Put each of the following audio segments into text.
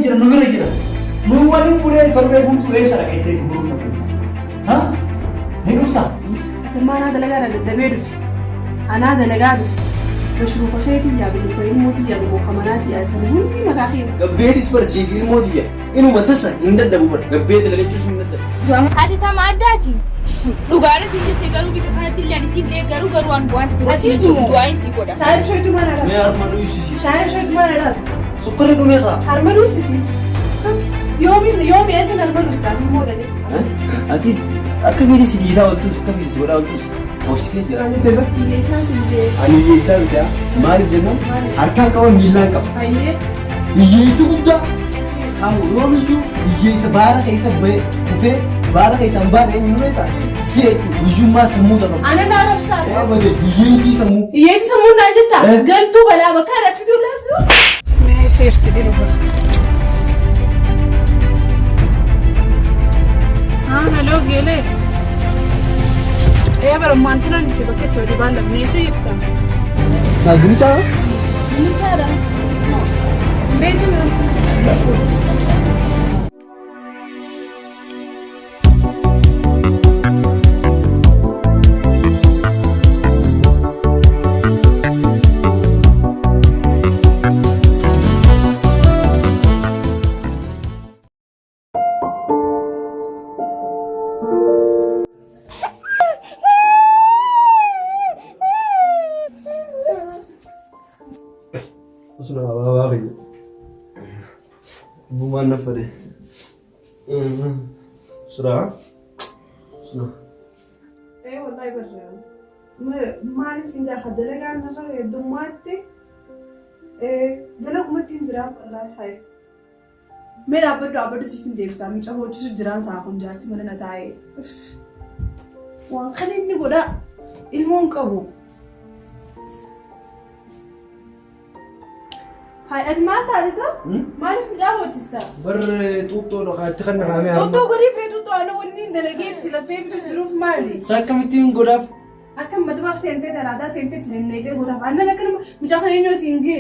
jira nu bira jira. Nu waliin bulee torbee guutuu eessa dhaqeetti gurguruu qabna. Ha? Ni dhufta? Ati maanaa dalagaa dadhabee dhufe. Anaa dalagaa dhufe. Mashruufa keetii yaadu ko ilmooti yaadu ko kamanaati yaadu hundi mataa kee. Gabbeetis barsiif ilmooti yaa. Inuma tasa hin dadhabu bar. Gabbee dalagachuus hin dadhabu. Ati tama addaati. Dhugaadha si jettee garuu bita kanatti illee ani siillee garuu waan waan Atiisu du'aayin si godha. Shaayib shoytu mana dha. Mee harma dhuusisi. Shaayib shoytu mana dha. Sukkarri dhumee kaa. Harma dhuusisi. Yoomi eessan harma dhuusaa immoo dhale. Atis akka fedhi si dhiitaa oltuus akka fedhi si godhaa oltuus. Obsitee jira ani teessa. Hiyyeessaan si bitee. Ani hiyyeessaa bitaa. Maaliif jennaan harkaan qaba miillaan qaba. Hayyee. Hiyyeessi guddaa. Kamu yoomiyyuu hiyyeessa baara keessa bahee dhufee baara keessa hin baane eenyu beektaa? Si jechuun hiyyummaa sammuu qabu. Ana naa rabsaa. Badee hiyyeettii sammuu. Hiyyeetti sammuu naa jettaa? Galtuu balaa bakka irratti fiduu laatu. Mee seerti dhiiru bara. Hello Gele. Bara mantina ni bakka itti olii baalamnee si jirta. Nagricha? Nagrichaadha. Beetu Buman na fare. Sura? Sura. wallahi barra. Maali sinja hadalaga narra dummaatti. Dalagumatti jira wallahi hay. Mera abadu sifin deebisa mi caho jisu jiran sa kun jarsi mana na taa'e. Waan kan inni godha ilmoon qabu. Hai, ati maal taatisa? Maaliif mucaa hojjista? Barre tuuttoo dhaqaatti kan naqamee argamu. Tuuttoo godhii fi tuuttoo ana wanni dalageetti lafee bitu jiruuf maali? Sakkamittiin godhaaf? Akka madbaaf seentee talaataa seentee tilinneetee godhaaf. Annan akka mucaa kana eenyu siini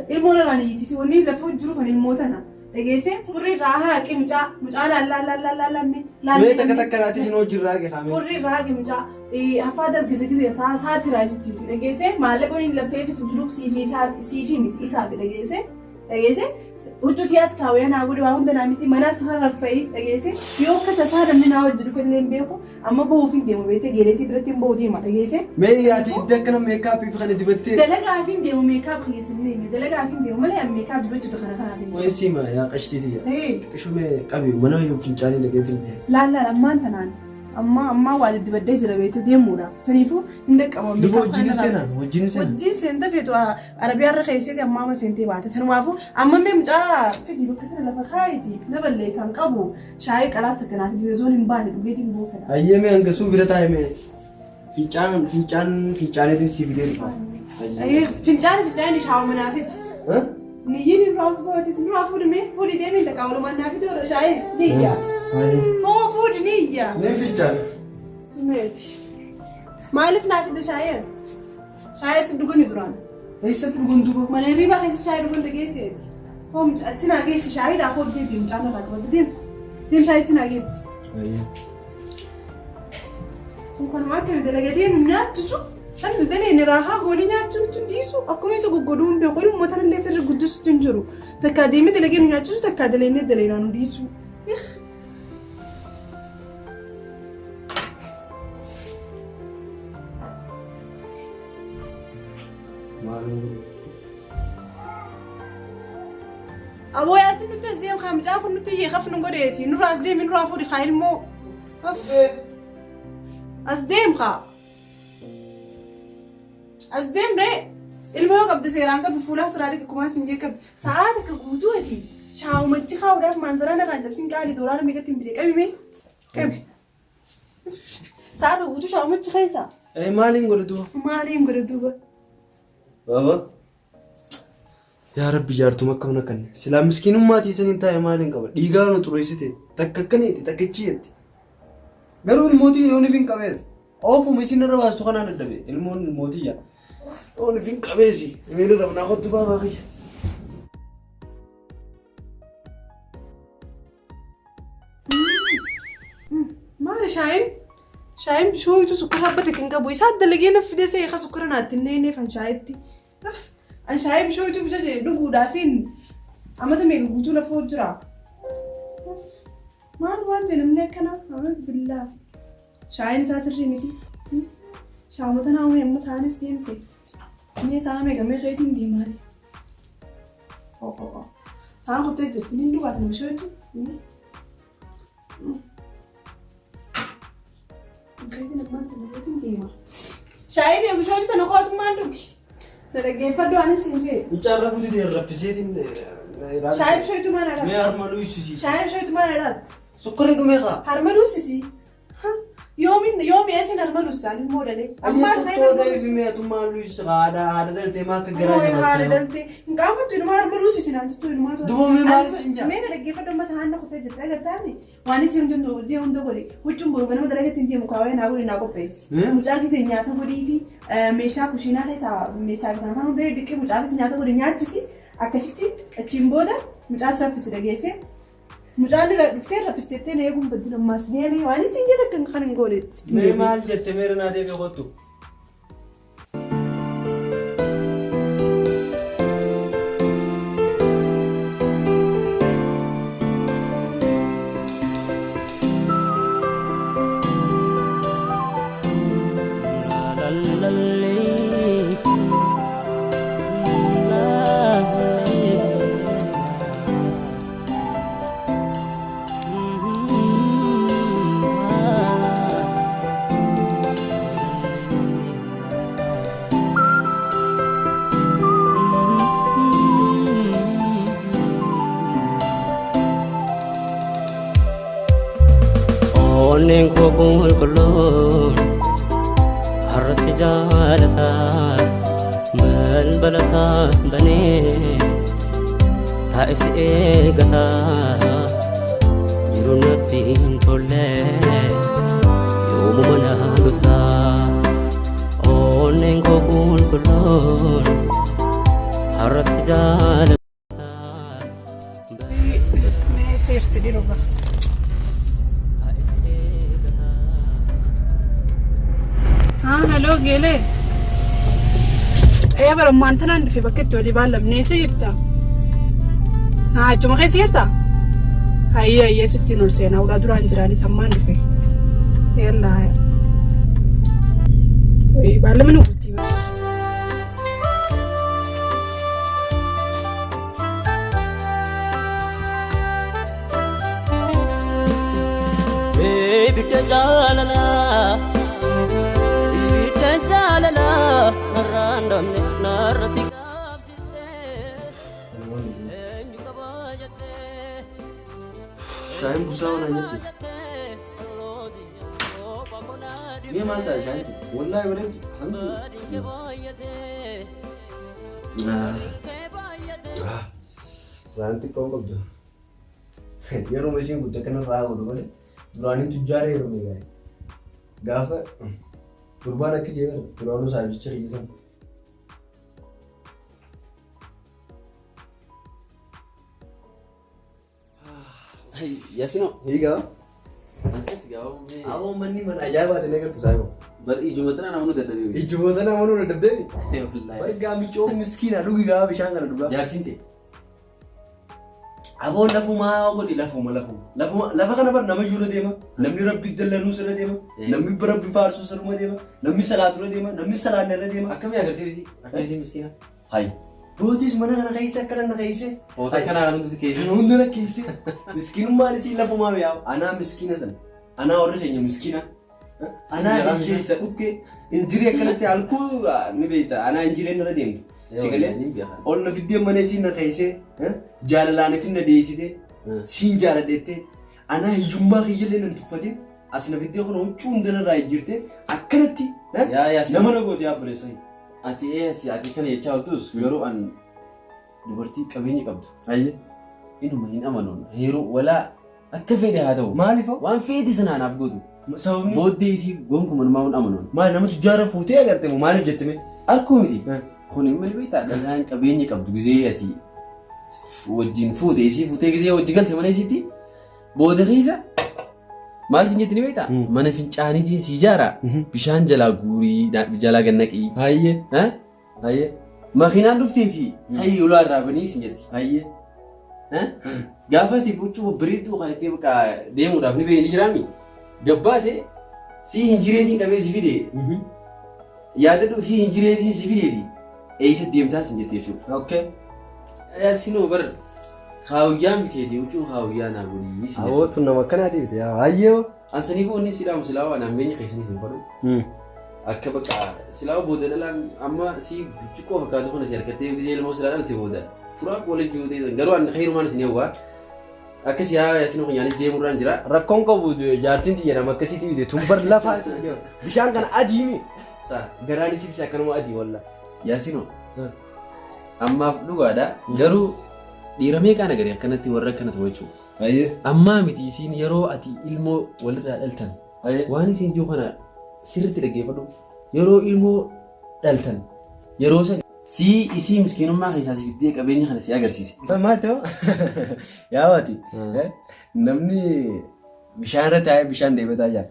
ilmoon irraan hiisisi wanni lafee jiruuf ani ilmootana. Dhageessee furrii irraa haaqi mucaa laallamne. Mee takka naati isin hojii irraa geeffame. Furrii irraa haaqi mucaa afaadas gise saatti raajii dhageessee maallaqa waliin lafee fitu jiruuf siifi miti isaaf dhageessee hojjetii as kaawee naa godhe waa hunda naamisi mana sana raffa'ii dhageessee yoo akka tasaa namni naa hojii dhufe illee hin beeku amma bahuuf hin deemu beekte geeletii biratti hin bahu deema dhageessee. Mee ati iddoo akkana meekaappii fi kana dibattee. Dalagaa fi hin deemu meekaap keessatti inni dalagaa fi hin deemu malee meekaap dibachuutu kana kanaaf hin deemu. Siima yaa qashtiiti yaa. Qishumee qabi mana fincaanii dhageetti. Laallaan ammaan tanaan. Amma waa dibaddee jira beekte deemuudhaaf saniifuu hin dhaqqabamu. Duba wajjin seenaa wajjin seenaa. Wajjin seenta feetu Arabiyaa irra keessatti amma seentee baate sanumaafuu amma mee mucaa fidi bakka sana lafa kaayiti na balleessan qabu shaayii qalaas akkanaaf dibeezoon hin baane dhugeetiin buufedha. Ayyee mee hangasuu bira taa'e mee fincaaneetiin si fidee dhufa. Ayyee fincaan shaawu manaafiti. Niyyiin irraa osoo bootis irraa fuudhii deemee takka walumaan naaf iddoo shaayis niyyaa. Food niyya. Nee fincaan. Meeti. Maaliif naaf iddoo shaayis? Shaayis dhuguni duraan. Eessa dhugun duba? Mana riba keessa shaayii dhugun dhageesseeti. Hoom achi naa geessi shaayii dhaa hoo deebiin mucaan irraa qabatu deem shaayii achi naa geessi. Kun kanumaa akka dalagatee nu nyaachisu kan daldala inni raahaa goonii nyaachuun tun dhiisu akkuma isa goggoduu hin beeku ilmoo tanallee sirri guddisuutu hin jiru. Takkaa deemee dalagee nu nyaachisu takkaa dalaynee dalaynaa nu dhiisu. Aboo yaasin nuti as deemu kaa mucaa kun nuti yeekaf nu godheeti nurraa as deemi nurraa fuudhi kaa ilmoo as deem kaa as deem ree ilmoo yoo qabde seeraan qabdu fuulaa siraa dhiqqumaa siin jee qabdi sa'aat akka guutuu ati shaawumatti kaa'uudhaaf maanzaraan irraan cabsiin qaalii tooraan meeqatti hin bite qabi mee qabi sa'aata guutuu shaawumatti keessa. Maaliin godhe duuba? Maaliin godhe duuba? Baba. Yaa Rabbi jaartuu makka kanne silaa miskiinummaati isiniin taa'e maaliin qaba dhiigaa nu xureessite takka akkaniiti takkichi jetti garuu ilmootii yoon ifin qabeera oofuma isin irra baastu kanaan dadhabe ilmoon ilmootii yaa yoon ifin qabeesi miila rabnaa kottu baabaa kiyya. Maal shaayin bishooyitu sukkara habbate kan qabu isaa dalagee na fide see ka sukkara naatti neene fan shaayitti. An shaayin bishooyitu bisha dhuguudhaafin amata meeqa guutuu lafoo jira. Maal waan ta'e namni akkana billaa. Shaayin isaa sirrii miti. Shaamota naamuu yemmuu isaanis deemte. Inni isaa meeqa meeshayitiin deemaale. Saan kuttee jirti ni dhugaatin bishooyitu. Shaayiin bishooyitu tana kootummaan dhugi. Dhaggeeffadhu anis hin jee. Bichaarra fuuti raffiseetiin. Shaayiin bishooyitu maal dha? Mee harma luusisi. Shaayiin bishooyitu maal dha? Sukkarri dhumee kaa. Harma luusisi. Yoomi eessin harma luusisan immoo dhalee. Ammaa tokko deebimee atummaan luusisa haadha daltee maa akka garaa jiraachuu. Haadha daltee hin qaanfattu inuma harma luusisin antu inuma tola. Duboomee maalis hin jaa. Meena dhaggeeffadhu amma sahanna kuttee jirti agartaani. Waan isin hunda godhe huccuun boruuf nama dalagatti hin deemu kaawee naa godhe naa qopheessi. Mucaa gisee nyaata godhii fi meeshaa kushiinaa keessaa meeshaa bitan afaan hundee dhiqqee mucaa gisee nyaata godhe nyaachisi akkasitti achiin booda mucaas raffisi dhageesse. Mucaan dhuftee raffisteettee na eeguun baddi ammaas deemee waan isin jette kan kan hin goonetti. Mee maal jette meera naa deebi'e kottu. Onneen koo qulqulluun har'a si jaalataa balbala isaa banee taa'e si eegataa jiru natti hin tolle yoomuma na dhuftaa. Onneen koo qulqulluun har'a si jaalataa. Mee seerti dhiirota. Hello Gele. Bara mantanan fi bakkeetti walii baalamnee jirta. Cuma keessa jirta? Hayyee sittiin ol seenaa ulaa duraan jiranii sammaan dhufe. Yalla. Baalamni guutii. Bidda jaalala. Jaalala narraan narratti qabsistee eenyu kabaajattee. Shaayin busaa waan anyatti. Mee maal ta'a shaayin? Wallaahi wareetti. Raan xiqqoo qabdu. Yeroo isiin guddee kanarraa godhu malee duraanii tujjaara yeroo meeqaa gaafa Gurbaan akka jedhan duraanuu saabicha hiyyeessan. Yaasino. Hiikaa. Akkas gabaabumee. Aboo manni mana ajaa'ibaati na gartu saayoo. Bari ijumatana namoonni dadhabee. Ijumatana namoonni dadhabee. Wallaahi. Bari gaamichoo miskiina dhugi gaa bishaan kana dhugaa. Jaartiin ta'e. Aboo lafumaa godhi lafuma. Lafa kana bar nama iyyuu deema. Namni rabbi dallanuu sirra deema. Namni rabbi faarsuu sirruma deema. Namni salaaturra deema. Namni salaanne irra deema. Akkamii agartee bisi? Akkamii miskiina? Hayi. Bootis mana kana keessa akka nama keessa. Hoota kanaa kan hundi keessa. Kan hundi keessa. Miskiinummaan isii lafumaa mi'aawu. Anaa miskiina sana. Anaa warra keenya miskiina. Anaa hiyyeessa dhukkee. Injirii akkanatti alkuu ni beekta. Anaa injiriin irra deemtu. Sigalee ol fiddee mana isiin na keesse jaalalaan finna deessite siin jaaladheette anaa hiyyummaa kiyyallee nan tuffate as na fiddee kun huccuu hundanarraa jirte akkanatti nama na goote yaabbareessa. Ati kana jechaa oltus yeroo an dubartii qabeenya qabdu. Ayye. Inuma hin amanuun yeroo walaa akka fedhe haa ta'u. Maaliifoo? Waan fedhe sana anaaf gootu. Sababni booddee isii gonkumaa nama hin amanuun. Maali nama tujjaara fuutee agarte moo maaliif jettime? Alkuu miti. Kun hin malee beektaa dhalaan qabeenya qabdu gizee ati wajjin fuute isii fuutee gizee wajji galte mana isiitti booda keessa Maal isin jettanii beektaa? Mana fincaaniitiin si ijaara bishaan jalaa guurii jalaa gannaqii. Hayyee. Hayyee. Makiinaan dhufteeti hayyi ulaa irraa banii isin jetti. Hayyee. Gaafa ati huccuu bareedduu qabatee bakka deemuudhaaf ni beekni jiraami. Gabbaate si hinjireetiin qabee si fide. Yaadadhu si hinjireetiin si fideeti. Eessa deemtaa isin jettee jechuudha. Okay. Sinoo bara kaawuyyaan biteeti huccuu kaawuyyaa naa godhii isin. Hawwatu nama akkanaati bite. Hayyee. Ansaniifuu inni silaamu silaa waan ammeenya keessanii isin fadhu. Akka bakka silaa booda dhalaan amma si burcuqqoo fakkaatu kun asi harkattee gizee ilmoo silaa dhalte booda turaa waliin jiru garuu an khayrumaan isin hawwaa akka siyaa yasinoo kanyaanis deemurraan jira. Rakkoon qabu jaartiin jedhama akkasitti bite tumbar lafaa bishaan kana adiimi. Saa garaan isiitis akkanuma adii walla. Yasinoo ammaaf dhugaadha garuu dhiiramee qaana gari akkanatti warra akkanatu jechuudha. Hayyee. Ammaa miti isin yeroo ati ilmoo walirraa dhaltan waan isin jiru kana sirriitti dhaggeeffadhu yeroo ilmoo dhaltan yeroo san isii miskiinummaa keessaa si fiddee qabeenya kana si agarsiise. Maal ta'u yaawati namni bishaan irra taa'ee bishaan deebitaa jira.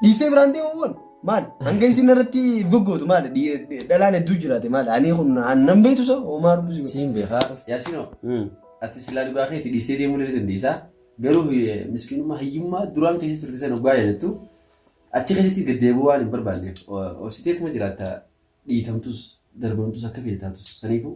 Dhiisee biraan deemuun maal hanga isin irratti goggootu maal dhalaan hedduu jiraate maal ani kun nan beektu so homaa rubbisu. Siin beekaa Yaasinoo ati silaa dhugaa keetti dhiistee deemuu ni dandeessaa garuu miskiinummaa hiyyummaa duraan keessatti turte sana ogaa yaadatu. Achi keessatti gaddeebuu waan hin barbaanneef obsiteetuma jiraata dhiitamtus darbamtus akka feetaatus saniifuu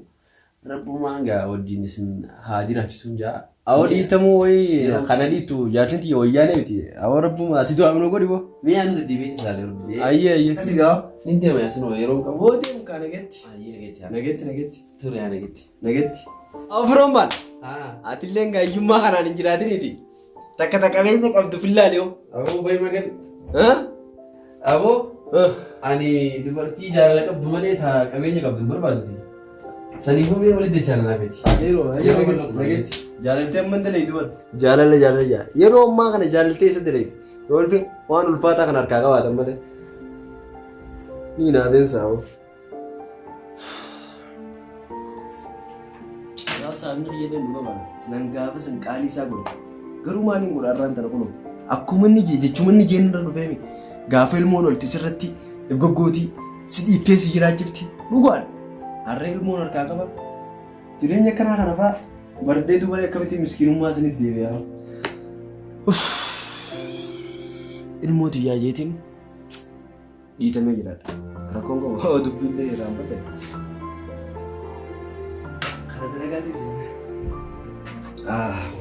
rabbumaan gaa wajjin isin haa jiraachisuun jaa. Awwa dhiitamuu wayii kana dhiitu jaartinti wayyaanee miti awwa rabbuma ati du'aa minoo godhi boo. Mi'a nuti deebiin ilaalee rubbisee. Ayyee ayyee. Kasi gaa ni deema Yaasinoo yeroo qabu. Boo deemu kaa nagetti. Ayyee Nagetti. Ture yaa nagetti. Nagetti. Afuroon maal? Atillee hiyyummaa kanaan hin jiraatiniiti. Takka qabeenya qabdu fillaalee. Aboo bayi magan. Aboo ani dubartii jaalala qabdu malee taa qabeenya qabdu hin barbaaduti. Saniifuu mee walitti jaalalaa feeti. Nagetti. Jaalaltee amma dalee dubar. Jaalala. Yeroo ammaa kana jaalaltee isa dalee. Yoo ilfi waan ulfaataa kan harkaa qabaatan malee. Ni naafeen saa'u. Yaa saamni fayyadeen dhufa bara. Sinan gaafa sin qaalii isaa godhe. Garuu maaliin godha irraan tana kunoo. Akkuma inni jechuun inni jeenirra dhufeemi. Gaafa ilmoon olti sirratti goggootii si dhiittee si jiraachifti dhugaadha. Harree ilmoon harkaa qaba. Jireenya akkanaa kana fa'aa bardee dubaree akkamitti miskiinummaa isinitti deebi'a. Ilmoo tiyyaayeetiin dhiitamee jiraadha. Rakkoon qabu dubbiillee raanfadhe. Kana dalagaatiin deemee.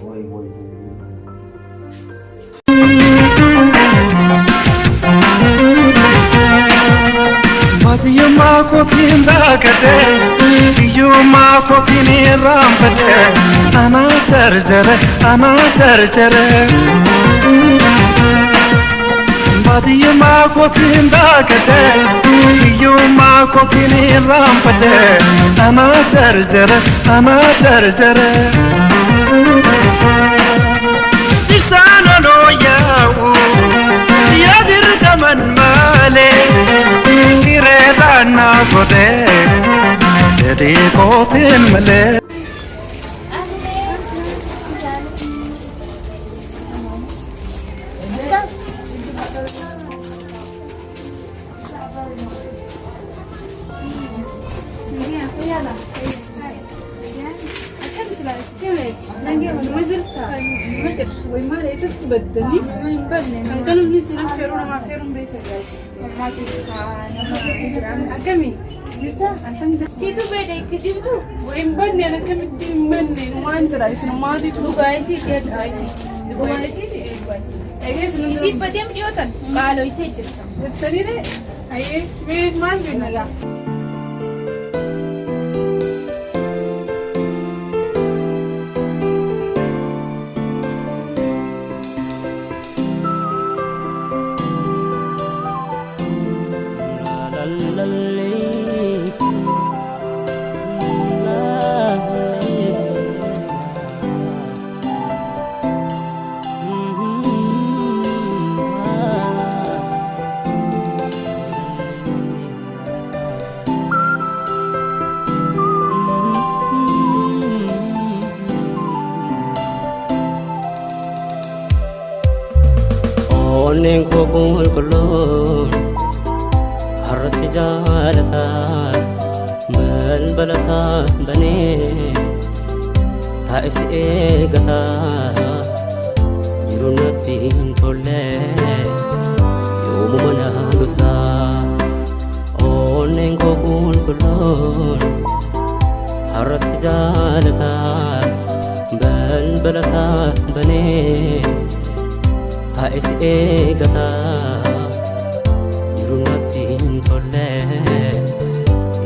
Woy. Matiyummaa kootiin daakate, biyyummaa kootiin raanfate, anaa jarjare. Matiyummaa kootiin daakate, biyyummaa kootiin raanfate, anaa jarjare. Isaan oloo yaa'u, yaadirgaman malee. Kirena kode, jadi kotin mele. بدني كانوا بنسنا خيرون ما خيرون بيت الجايز أكمل الحمد لله سيتو بيتك كتبتو وين بني أنا كم مني وما أنت رئيس ما أدري تلو دبي سيتي دبي سيتي أيوة يصير بديم ريوتن قالوا يتجر تبتدي ليه أيه مين ما عندنا لا onneen koo qulqulluun har'a si jaalata balbala isaa banee taa'e si eegata jiru natti hin tolle yoomuma na dhufta onneen koo qulqulluun har'a si jaalata balbala isaa banee taa'e si eegata jiru natti hin tolle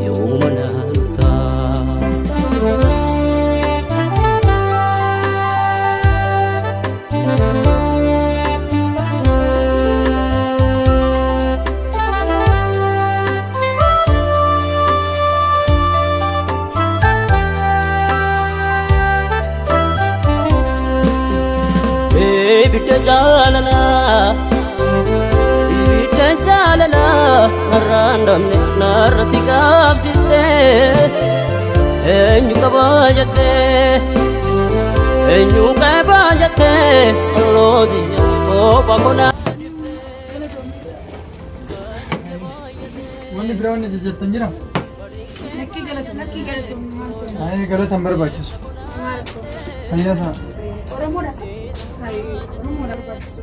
yoomuma na dhufta. Ibidda jaalala narraan dhabne narratti qabsiste eenyu qabaa jette allootiya kopha konaa. Wanni biraa wanni jajjattan jira? Lakkii galata. Ayee galatan barbaachisu. Fayyaa ta'a. Oromoodhaas. Oromoodha barbaachisu.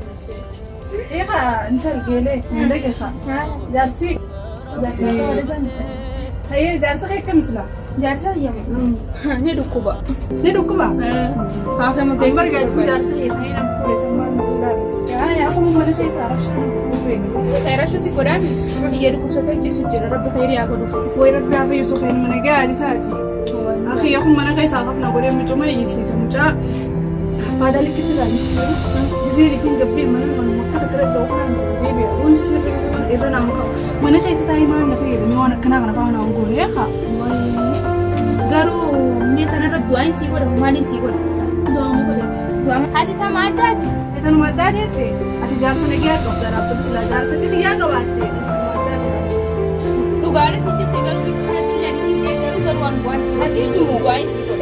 Eegaa intal geelee miidhagee haa. Jaarsi. Jaarsa kee akkamisila? Jaarsa yemmu. Ni dhukkuba. Ni dhukkuba? Hafe mutee. Bargaatu jaarsi kee nam fuudhee sammaan fuudhaa miti. Akkuma mana keessaa rabshaan fuudhee. Xeerashu si godhaan biyya dhukkubsatee ciisu jira rabbi khayrii haa godhu. Way rabbi haa fayyisuu kennu mana gaari isaati. Akhi akkuma mana keessaa hafna godhee mucuma eeyyisiisa mucaa. Pada likit lagi, jadi likin gabi mana makka takra dokan baby, unsi itu nangka. Mana kayak setai mana nafi, demi mana kena nangko ya kak. Garu ni tanah doain sih gua, mani sih gua. Doa mau kerja. Doa hati tam ada. Itu nu ada dia teh. Ati jar sana gaya kok, darah tu sudah jar sedih ya kau ada. Lu garis sih teh garu bikin hati lari sih teh garu garuan buan. Ati semua doain sih gua.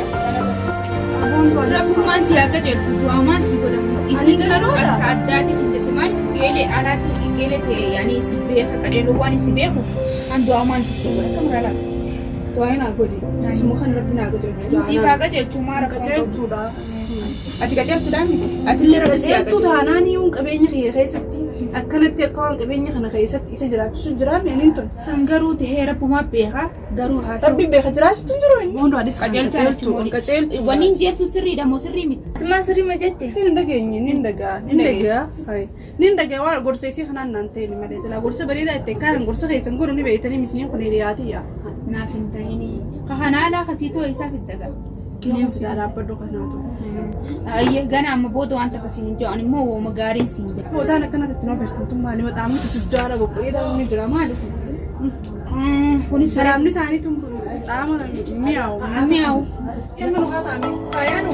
Rabbu masih agak jadi doa masih gua. Isi kalau ada di sini teman gele alat gele teh, yani isi biar kadang luan isi biar kan doa masih sih gua. Kamu rela? doain aku di. Semua kan rabbi naga jadi. Si faga jadi cuma Kecil sudah. ati kacang tu dah. Ati lera masih Kecil agak. tu dah nani yung kabenya kayak seperti. Akan nanti aku kabenya karena kayak seperti isi jerat. Jerat yang itu. Sanggaru teh Rabbu beha garu hatu. Rabbi beka jerat itu jeroin. Mohon hadis Kacang kecil tu. Wanin dia tu seri dah mau seri mit. Cuma seri majete. Nindaga hai nindaga wal gorse si khanan nante ni mare sala gorse bari da te kan gorse kai sanguru ni be tani misni ko ni riyati ya Nafin tayini. Kahana ala kasito isa fitaga. ni fara padu kana to Ayye gana amma bodo anta kasini jani mo wo magarin sinja. ko ta na kana tatno fertan tum mali mata amu tu jara go ida ni jara mali Kuni saram ni sani tum tama miau miau. Ilmu ka sami ayanu